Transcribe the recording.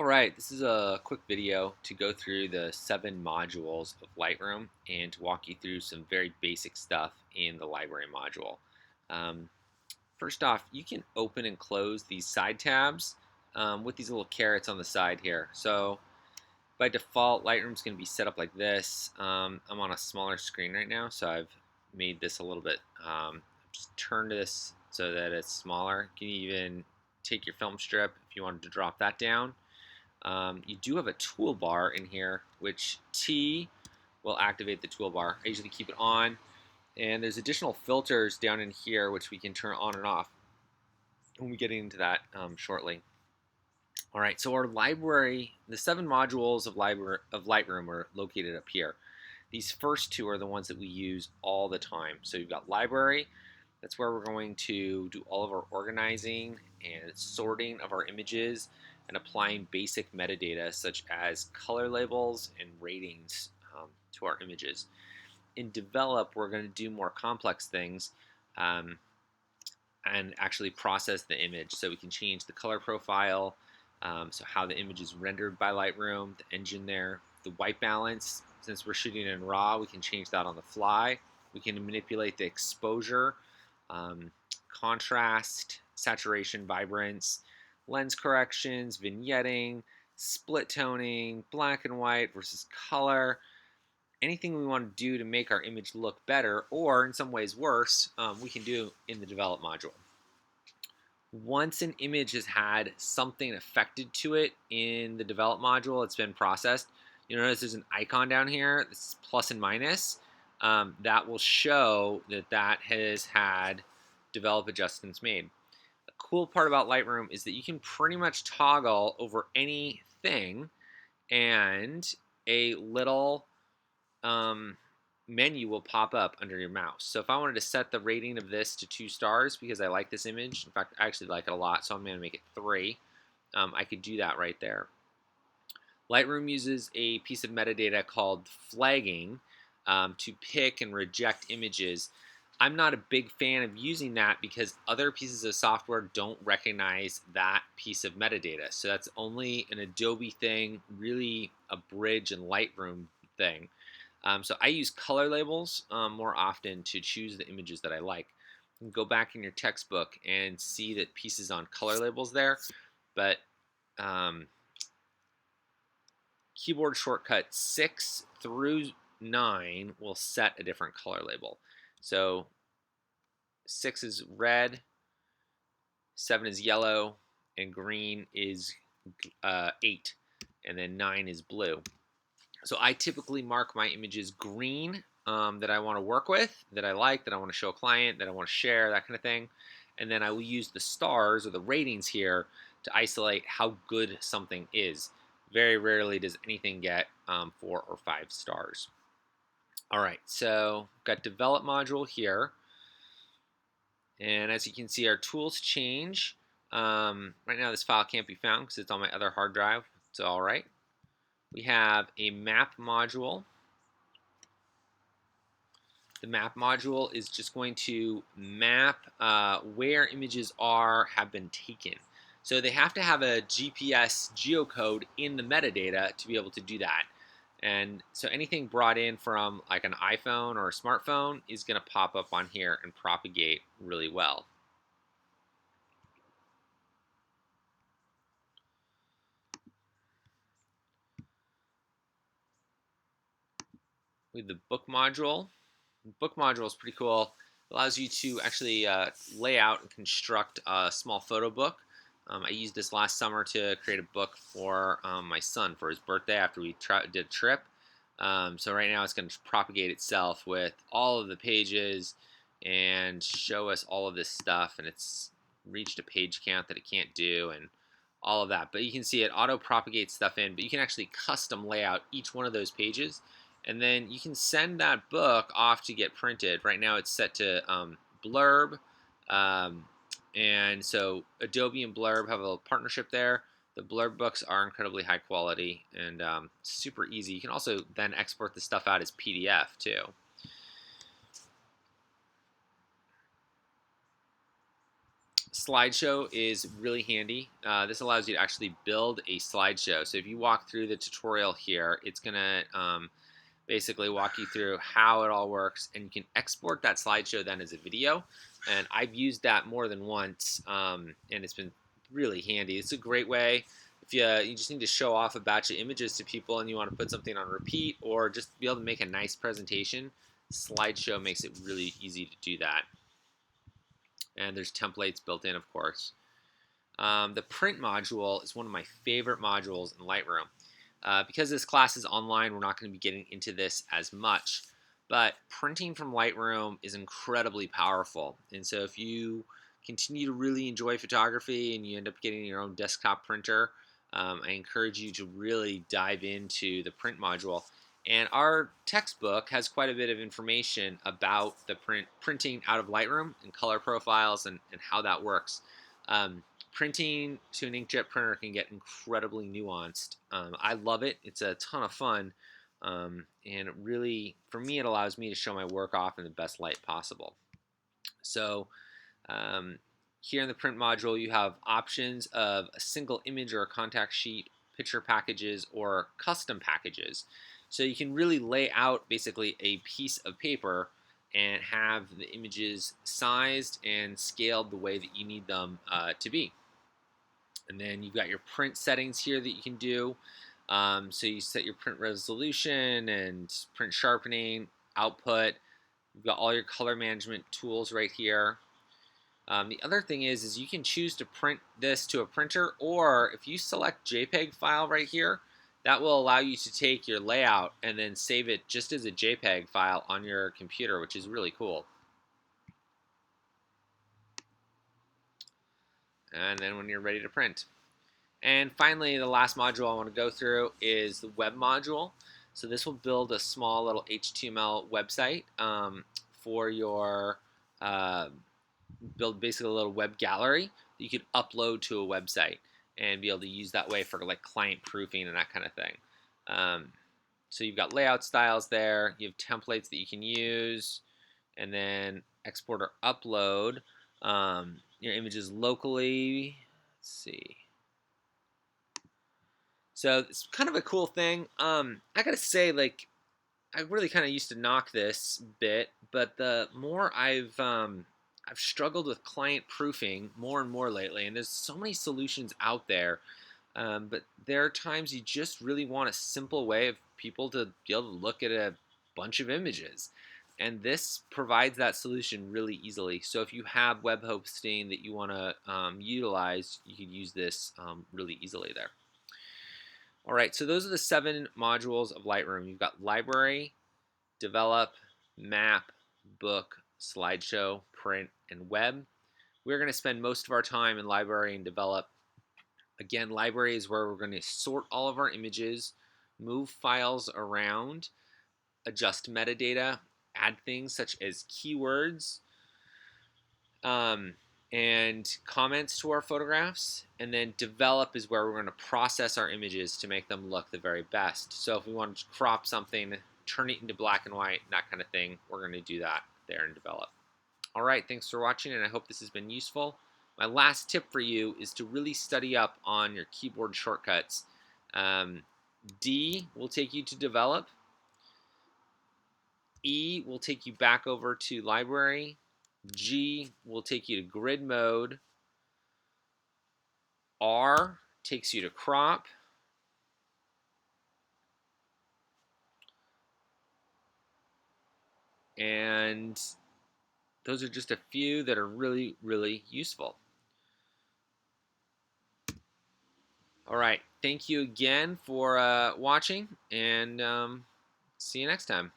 Alright, this is a quick video to go through the 7 modules of Lightroom and to walk you through some very basic stuff in the library module. Um, First off, you can open and close these side tabs with these little carrots on the side here. So by default, Lightroom's going to be set up like this. I'm on a smaller screen right now, so I've made this a little bit, just turned this so that it's smaller. You can even take your film strip if you wanted to drop that down. You do have a toolbar in here, which T will activate the toolbar. I usually keep it on. And there's additional filters down in here, which we can turn on and off when we get into that shortly. All right, so our library, the 7 modules of Lightroom are located up here. These first 2 are the ones that we use all the time. So you've got library. That's where we're going to do all of our organizing and sorting of our images and applying basic metadata such as color labels and ratings to our images. In develop, we're going to do more complex things and actually process the image. So we can change the color profile, so how the image is rendered by Lightroom, the engine there, the white balance. Since we're shooting in RAW, we can change that on the fly. We can manipulate the exposure, contrast, saturation, vibrance, lens corrections, vignetting, split toning, black and white versus color. Anything we want to do to make our image look better, or in some ways worse, we can do in the develop module. Once an image has had something affected to it in the develop module, it's been processed, you'll notice there's an icon down here, this is plus and minus, that will show that that has had develop adjustments made. The cool part about Lightroom is that you can pretty much toggle over anything and a little menu will pop up under your mouse. So if I wanted to set the rating of this to 2 stars because I like this image, in fact I actually like it a lot, so I'm going to make it 3, I could do that right there. Lightroom uses a piece of metadata called flagging to pick and reject images. I'm not a big fan of using that because other pieces of software don't recognize that piece of metadata. So that's only an Adobe thing, really a Bridge and Lightroom thing. So I use color labels more often to choose the images that I like. You can go back in your textbook and see that pieces on color labels there, but keyboard shortcut 6 through 9 will set a different color label. So 6 is red, 7 is yellow, and green is 8, and then 9 is blue. So I typically mark my images green that I want to work with, that I like, that I want to show a client, that I want to share, that kind of thing. And then I will use the stars or the ratings here to isolate how good something is. Very rarely does anything get 4 or 5 stars. All right, so we've got develop module here. And as you can see, our tools change. Right now this file can't be found because it's on my other hard drive. It's all right. We have a map module. The map module is just going to map where images have been taken. So they have to have a GPS geocode in the metadata to be able to do that. And so anything brought in from like an iPhone or a smartphone is going to pop up on here and propagate really well. With the book module. The book module is pretty cool. It allows you to actually lay out and construct a small photo book. I used this last summer to create a book for my son for his birthday after we did a trip. So right now it's going to propagate itself with all of the pages and show us all of this stuff, and it's reached a page count that it can't do and all of that. But you can see it auto-propagates stuff in, but you can actually custom layout each one of those pages, and then you can send that book off to get printed. Right now it's set to Blurb, and so Adobe and Blurb have a little partnership there. The Blurb books are incredibly high quality and super easy. You can also then export the stuff out as PDF too. Slideshow is really handy. This allows you to actually build a slideshow. So if you walk through the tutorial here, it's going to basically walk you through how it all works, and you can export that slideshow then as a video. And I've used that more than once, and it's been really handy. It's a great way if you just need to show off a batch of images to people and you want to put something on repeat or just be able to make a nice presentation. Slideshow makes it really easy to do that. And there's templates built in, of course. The print module is one of my favorite modules in Lightroom. Because this class is online, we're not going to be getting into this as much, but printing from Lightroom is incredibly powerful. And so if you continue to really enjoy photography and you end up getting your own desktop printer, I encourage you to really dive into the print module. And our textbook has quite a bit of information about the printing out of Lightroom and color profiles and how that works. Printing to an inkjet printer can get incredibly nuanced. I love it. It's a ton of fun. And it really, for me, it allows me to show my work off in the best light possible. So here in the print module, you have options of a single image or a contact sheet, picture packages, or custom packages. So you can really lay out basically a piece of paper and have the images sized and scaled the way that you need them to be. And then you've got your print settings here that you can do. So you set your print resolution and print sharpening, output. You've got all your color management tools right here. The other thing is you can choose to print this to a printer, or if you select JPEG file right here, that will allow you to take your layout and then save it just as a JPEG file on your computer, which is really cool. And then when you're ready to print. And finally, the last module I want to go through is the web module. So this will build a small little HTML website for your build basically a little web gallery that you could upload to a website and be able to use that way for like client proofing and that kind of thing. So you've got layout styles there, you have templates that you can use, and then export or upload your images locally. Let's see. So it's kind of a cool thing. I gotta say, like, I really kind of used to knock this bit, but the more I've struggled with client proofing more and more lately, and there's so many solutions out there. But there are times you just really want a simple way of people to be able to look at a bunch of images. And this provides that solution really easily. So if you have web hosting that you want to utilize, you could use this really easily there. All right, so those are the 7 modules of Lightroom. You've got Library, Develop, Map, Book, Slideshow, Print, and Web. We're going to spend most of our time in Library and Develop. Again, Library is where we're going to sort all of our images, move files around, adjust metadata, add things such as keywords, and comments to our photographs. And then Develop is where we're going to process our images to make them look the very best. So if we want to crop something, turn it into black and white, that kind of thing, we're going to do that there in Develop. All right, thanks for watching, and I hope this has been useful. My last tip for you is to really study up on your keyboard shortcuts. D will take you to Develop. E will take you back over to Library. G will take you to Grid Mode. R takes you to Crop. And those are just a few that are really, really useful. All right, thank you again for watching, and see you next time.